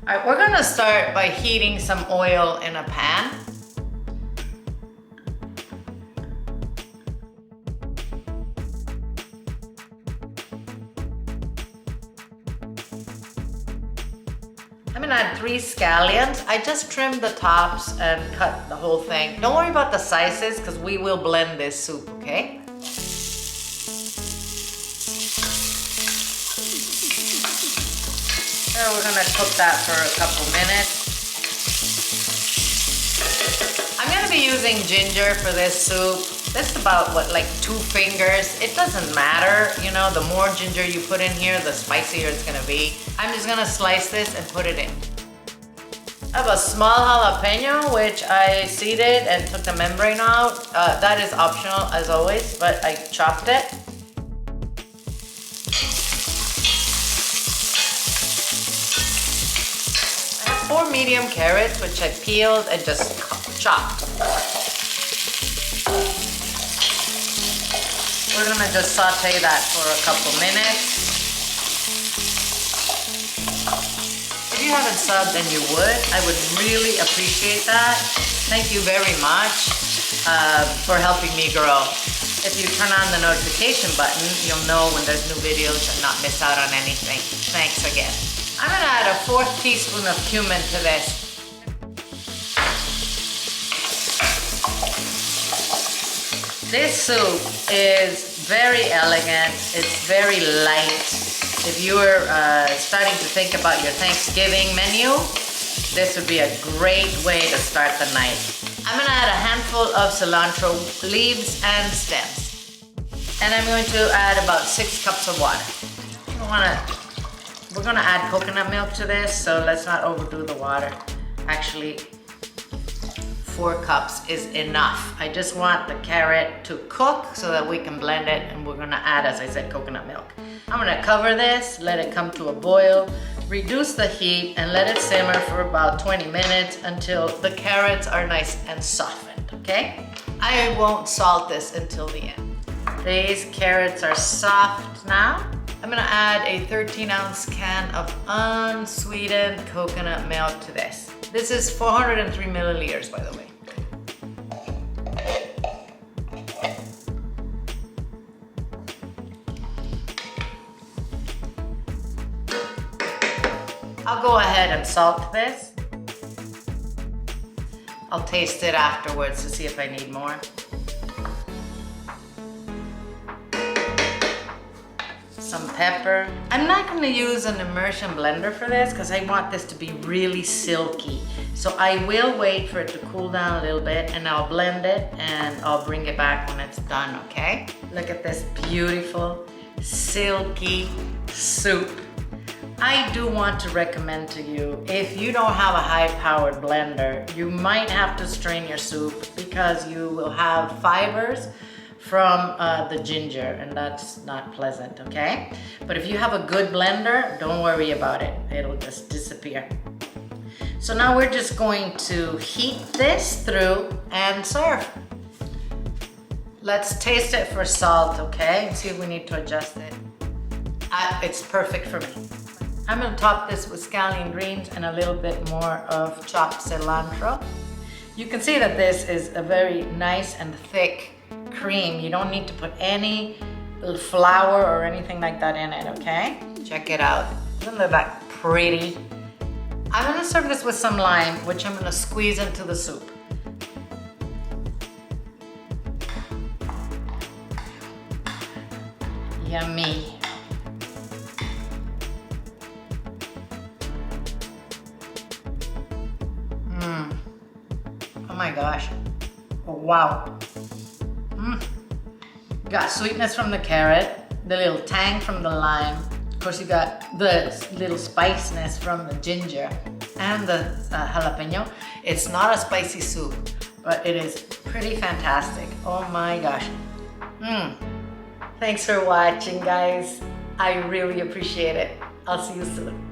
All right, we're gonna start by heating some oil in a pan. I'm gonna add 3 scallions. I just trimmed the tops and cut the whole thing. Don't worry about the sizes because we will blend this soup, okay? So we're gonna cook that for a couple minutes. I'm gonna be using ginger for this soup. This is about, what, like 2 fingers. It doesn't matter, you know, the more ginger you put in here, the spicier it's gonna be. I'm just gonna slice this and put it in. I have a small jalapeño, which I seeded and took the membrane out. That is optional as always, but I chopped it. I have 4 medium carrots, which I peeled and just chopped. We're gonna just saute that for a couple minutes. If you haven't subbed and you would, I would really appreciate that. Thank you very much for helping me grow. If you turn on the notification button, you'll know when there's new videos and not miss out on anything. Thanks again. I'm gonna add a 1/4 teaspoon of cumin to this. This soup is very elegant, it's very light. If you were starting to think about your Thanksgiving menu, this would be a great way to start the night. I'm gonna add a handful of cilantro leaves and stems. And I'm going to add about 6 cups of water. We're gonna add coconut milk to this, so let's not overdo the water. Actually, 4 cups is enough. I just want the carrot to cook so that we can blend it, and we're gonna add, as I said, coconut milk. I'm gonna cover this, let it come to a boil, reduce the heat, and let it simmer for about 20 minutes until the carrots are nice and softened, okay? I won't salt this until the end. These carrots are soft now. I'm gonna add a 13-ounce can of unsweetened coconut milk to this. This is 403 milliliters, by the way. I'll go ahead and salt this. I'll taste it afterwards to see if I need more. Some pepper. I'm not going to use an immersion blender for this because I want this to be really silky. So I will wait for it to cool down a little bit and I'll blend it and I'll bring it back when it's done, okay? Look at this beautiful, silky soup. I do want to recommend to you, if you don't have a high-powered blender, you might have to strain your soup because you will have fibers from the ginger, and that's not pleasant, okay? But if you have a good blender, don't worry about it. It'll just disappear. So now we're just going to heat this through and serve. Let's taste it for salt, okay? And see if we need to adjust it. It's perfect for me. I'm gonna top this with scallion greens and a little bit more of chopped cilantro. You can see that this is a very nice and thick cream. You don't need to put any flour or anything like that in it, okay? Check it out. Isn't that pretty? I'm gonna serve this with some lime, which I'm gonna squeeze into the soup. Yummy. Oh my gosh. Oh, wow. Got sweetness from the carrot, the little tang from the lime. Of course, you got the little spiciness from the ginger and the jalapeno. It's not a spicy soup, but it is pretty fantastic. Oh my gosh. Thanks for watching, guys. I really appreciate it. I'll see you soon.